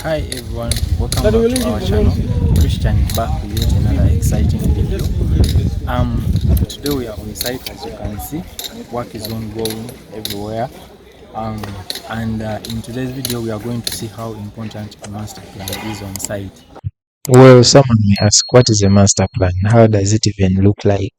Hi everyone, welcome back to our channel. Christian is back with yet another exciting video. Today we are on site. As you can see, work is ongoing everywhere. And in today's video we are going to see how important a master plan is on site. Well, someone may ask, what is a master plan? How does it even look like?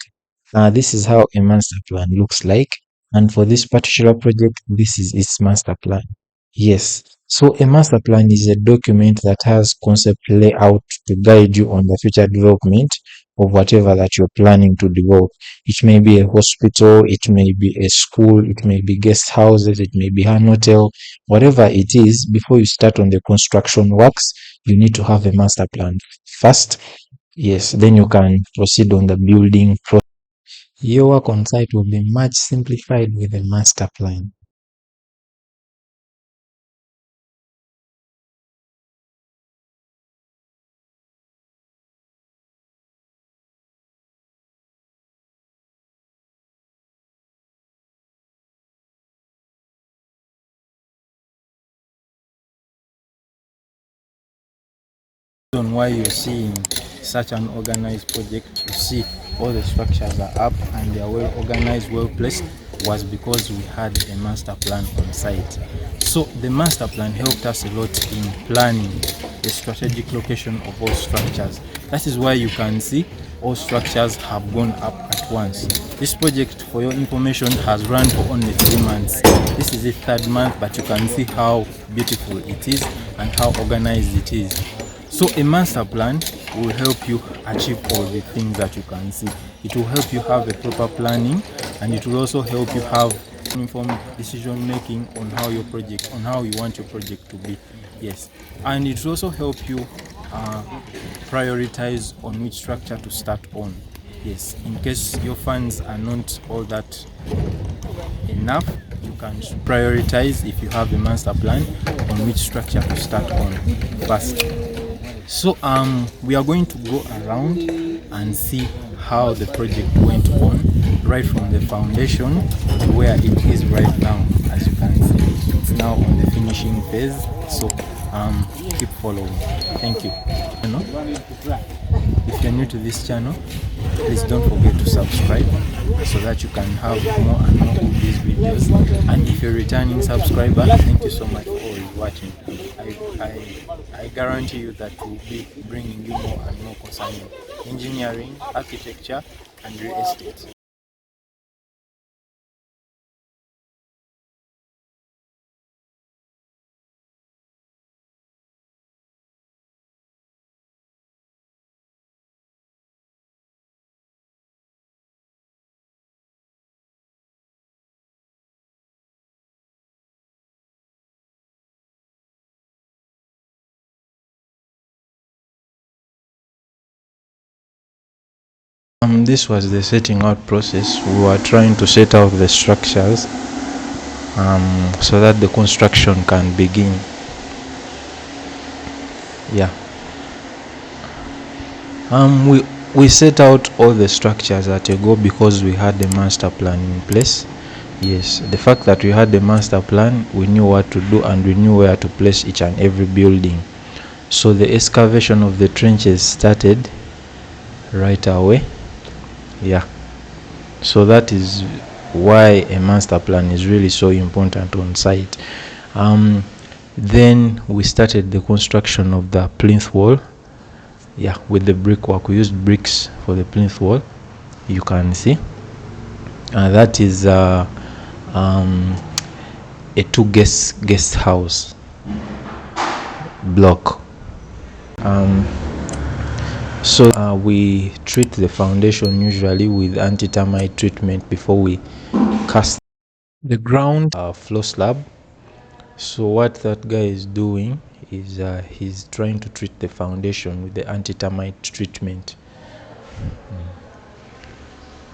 This is how a master plan looks like. And for this particular project, this is its master plan. Yes. So a master plan is a document that has concept layout to guide you on the future development of whatever that you're planning to develop. It may be a hospital, it may be a school, it may be guest houses, it may be an hotel, whatever it is. Before you start on the construction works, you need to have a master plan first. Yes, then you can proceed on the building process. Your work on site will be much simplified with a master plan. On why you're seeing such an organized project, you see all the structures are up and they are well organized, well placed, was because we had a master plan on site. So the master plan helped us a lot in planning the strategic location of all structures. That is why you can see all structures have gone up at once. This project, for your information, has run for only 3 months. This is the 3rd month, but you can see how beautiful it is and how organized it is. So a master plan will help you achieve all the things that you can see. It will help you have a proper planning, and it will also help you have informed decision making on how you want your project to be. Yes, and it will also help you prioritize on which structure to start on. Yes, in case your funds are not all that enough, you can prioritize if you have a master plan on which structure to start on first. So we are going to go around and see how the project went on right from the foundation to where it is right now. As you can see, it's now on the finishing phase. So keep following. Thank you. If you're new to this channel, please don't forget to subscribe so that you can have more and more of these videos. And if you're a returning subscriber, thank you so much for always watching. I guarantee you that we'll be bringing you more and more concerning engineering, architecture, and real estate. This was the setting out process. We were trying to set out the structures so that the construction can begin. Yeah. We set out all the structures at a go because we had the master plan in place. Yes, the fact that we had the master plan, we knew what to do and we knew where to place each and every building. So the excavation of the trenches started right away. Yeah, so that is why a master plan is really so important on site. Then we started the construction of the plinth wall. Yeah, with the brickwork, we used bricks for the plinth wall. You can see that is a 2 guest house block. So we treat the foundation usually with anti-termite treatment before we cast the ground floor slab. So what that guy is doing is he's trying to treat the foundation with the anti-termite treatment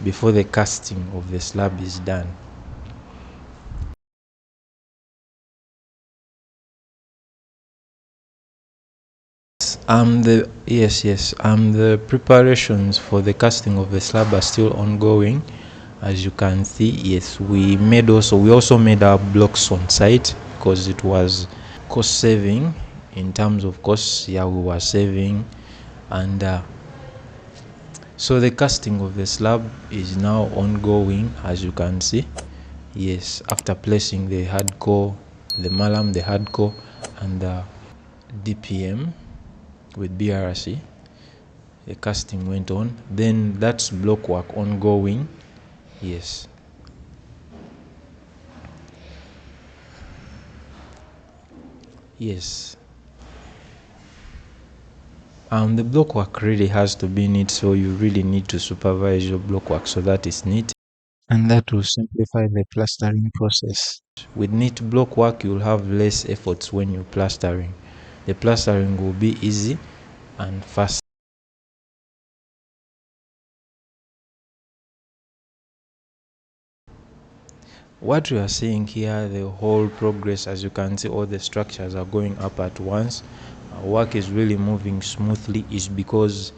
before the casting of the slab is done. The preparations for the casting of the slab are still ongoing. As you can see, yes, we also made our blocks on site because it was cost saving in terms of costs. Yeah, we were saving. And so the casting of the slab is now ongoing, as you can see. Yes, after placing the hardcore, the malam, the hardcore, and the DPM with BRC, the casting went on. Then that's block work ongoing. Yes. Yes. The block work really has to be neat, so you really need to supervise your block work so that it's neat. And that will simplify the plastering process. With neat block work, you'll have less efforts when you're plastering. The plastering will be easy and fast. What we are seeing here, the whole progress, as you can see, all the structures are going up at once. Work is really moving smoothly, is because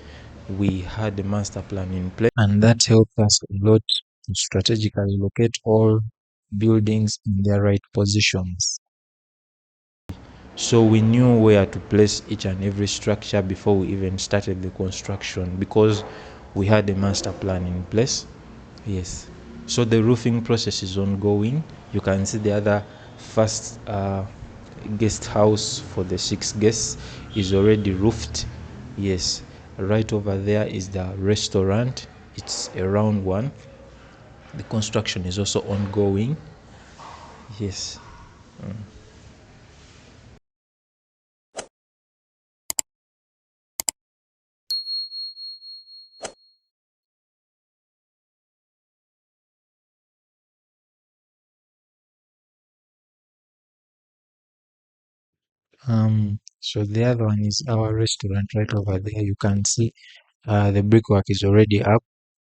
we had the master plan in place. And that helped us a lot to strategically locate all buildings in their right positions. So we knew where to place each and every structure before we even started the construction, because we had a master plan in place. Yes. So the roofing process is ongoing. You can see the other first guest house for the 6 guests is already roofed. Yes. Right over there is the restaurant. It's a round one. The construction is also ongoing. Yes. So the other one is our restaurant right over there. You can see the brickwork is already up.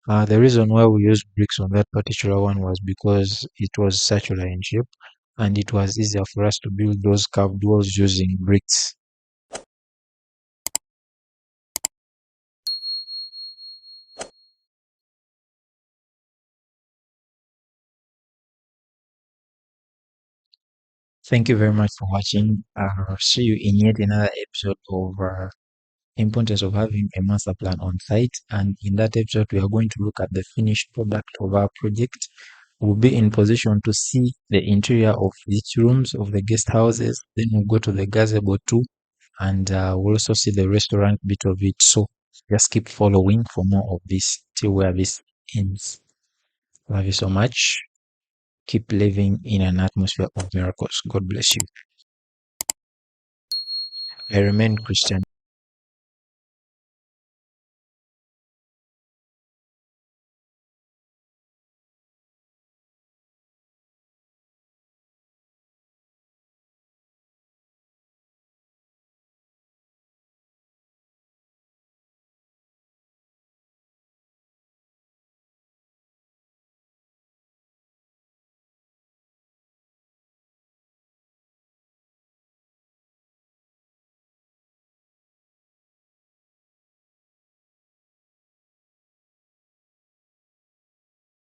The reason why we used bricks on that particular one was because it was circular in shape and it was easier for us to build those curved walls using bricks. Thank you very much for watching. See you in yet another episode of importance of having a master plan on site. And in that episode, we are going to look at the finished product of our project. We'll be in position to see the interior of each rooms of the guest houses. Then we'll go to the gazebo too, and we'll also see the restaurant bit of it. So just keep following for more of this till where this ends. Love you so much. Keep living in an atmosphere of miracles. God bless you. I remain Christian.